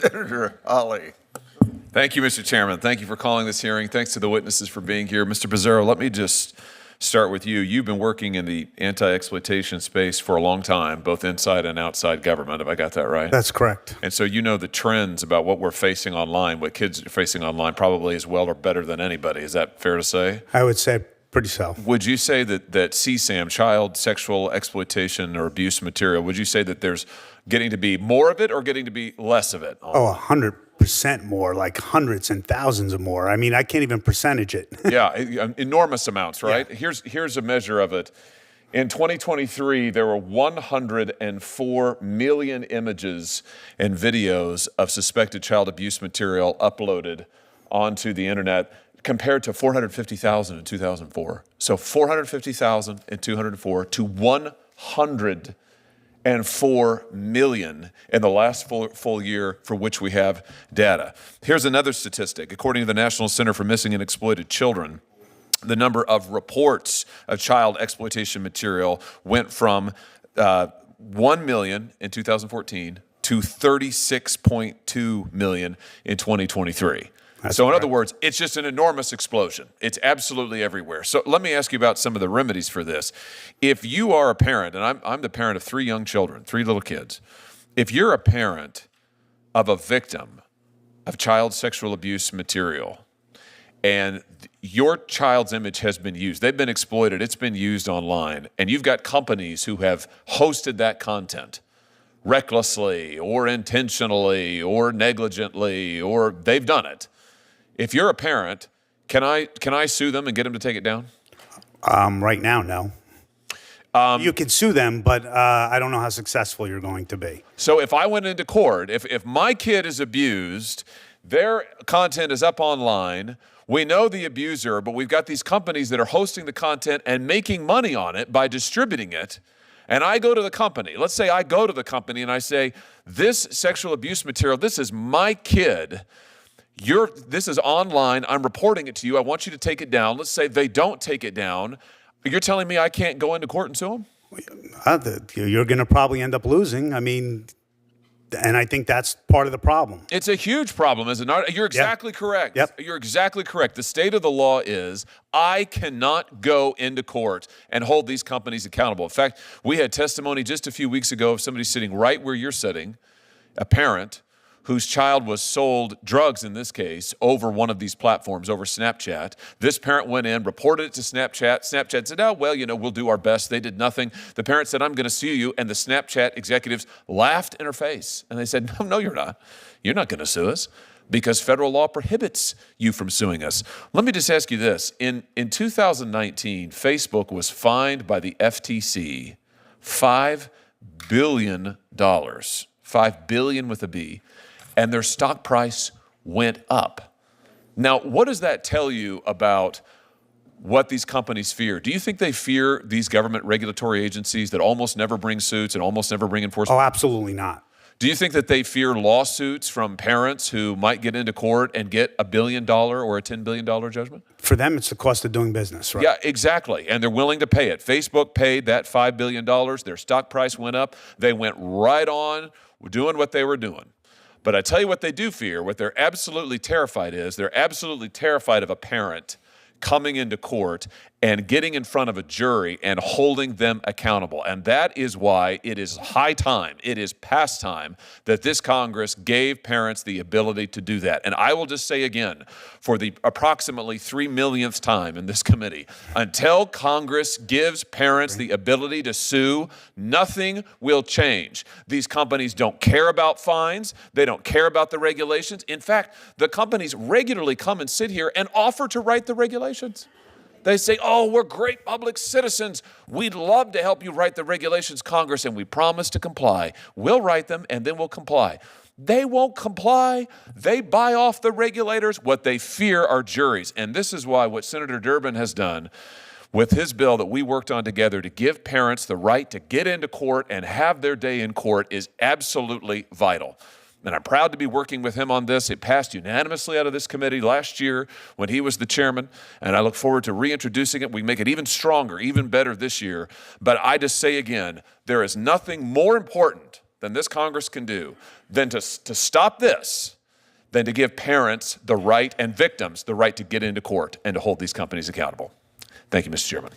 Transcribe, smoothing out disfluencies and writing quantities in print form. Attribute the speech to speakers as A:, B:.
A: Senator Hawley.
B: Thank you, Mr. Chairman. Thank you for calling this hearing. Thanks to the witnesses for being here. Mr. Pizzaro, let me just start with you. You've been working in the anti-exploitation space for a long time, both inside and outside government. Have I got that right?
C: That's correct.
B: And so you know the trends about what we're facing online, what kids are facing online, probably as well or better than anybody. Is that fair to say?
C: I would say pretty so.
B: Would you say that CSAM, child sexual exploitation or abuse material, would you say that there's getting to be more of it or getting to be less of it?
C: Oh, 100% more, like hundreds and thousands of more. I mean, I can't even percentage it.
B: Yeah, enormous amounts, right?
C: Yeah.
B: Here's a measure of it. In 2023, there were 104 million images and videos of suspected child abuse material uploaded onto the internet, compared to 450,000 in 2004. So 450,000 in 2004 to 104 million in the last full year for which we have data. Here's another statistic. According to the National Center for Missing and Exploited Children, the number of reports of child exploitation material went from 1 million in 2014 to 36.2 million in 2023. So in other words, it's just an enormous explosion. It's absolutely everywhere. So let me ask you about some of the remedies for this. If you are a parent, and I'm the parent of 3 young children, 3 little kids. If you're a parent of a victim of child sexual abuse material and your child's image has been used, they've been exploited, it's been used online, and you've got companies who have hosted that content recklessly or intentionally or negligently, or they've done it. If you're a parent, can I sue them and get them to take it down?
C: Right now, no. You could sue them, but I don't know how successful you're going to be.
B: So if I went into court, if my kid is abused, their content is up online, we know the abuser, but we've got these companies that are hosting the content and making money on it by distributing it, and I go to the company. Let's say I go to the company and I say, this sexual abuse material, this is my kid. This is online. I'm reporting it to you. I want you to take it down. Let's say they don't take it down. You're telling me I can't go into court and sue them?
C: You're going to probably end up losing. I mean, and I think that's part of the problem.
B: It's a huge problem, is it not? You're exactly correct.
C: Yep.
B: You're exactly correct. The state of the law is I cannot go into court and hold these companies accountable. In fact, we had testimony just a few weeks ago of somebody sitting right where you're sitting, a parent whose child was sold drugs, in this case, over one of these platforms, over Snapchat. This parent went in, reported it to Snapchat. Snapchat said, oh, well, we'll do our best. They did nothing. The parent said, I'm going to sue you. And the Snapchat executives laughed in her face. And they said, no, you're not. You're not going to sue us because federal law prohibits you from suing us. Let me just ask you this. In 2019, Facebook was fined by the FTC $5 billion, $5 billion with a B, and their stock price went up. Now, what does that tell you about what these companies fear? Do you think they fear these government regulatory agencies that almost never bring suits and almost never bring enforcement?
C: Oh, absolutely not.
B: Do you think that they fear lawsuits from parents who might get into court and get $1 billion or a $10 billion judgment?
C: For them, it's the cost of doing business, right?
B: Yeah, exactly. And they're willing to pay it. Facebook paid that $5 billion. Their stock price went up. They went right on doing what they were doing. But I tell you what they do fear, what they're absolutely terrified is, they're absolutely terrified of a parent coming into court and getting in front of a jury and holding them accountable. And that is why it is high time, it is past time that this Congress gave parents the ability to do that. And I will just say again, for the approximately 3 millionth time in this committee, until Congress gives parents the ability to sue, nothing will change. These companies don't care about fines. They don't care about the regulations. In fact, the companies regularly come and sit here and offer to write the regulations. They say, oh, we're great public citizens. We'd love to help you write the regulations, Congress, and we promise to comply. We'll write them, and then we'll comply. They won't comply. They buy off the regulators. What they fear are juries. And this is why what Senator Durbin has done with his bill that we worked on together to give parents the right to get into court and have their day in court is absolutely vital. And I'm proud to be working with him on this. It passed unanimously out of this committee last year when he was the chairman, and I look forward to reintroducing it. We make it even stronger, even better this year. But I just say again, there is nothing more important than this Congress can do than to stop this, than to give parents the right and victims the right to get into court and to hold these companies accountable. Thank you, Mr. Chairman.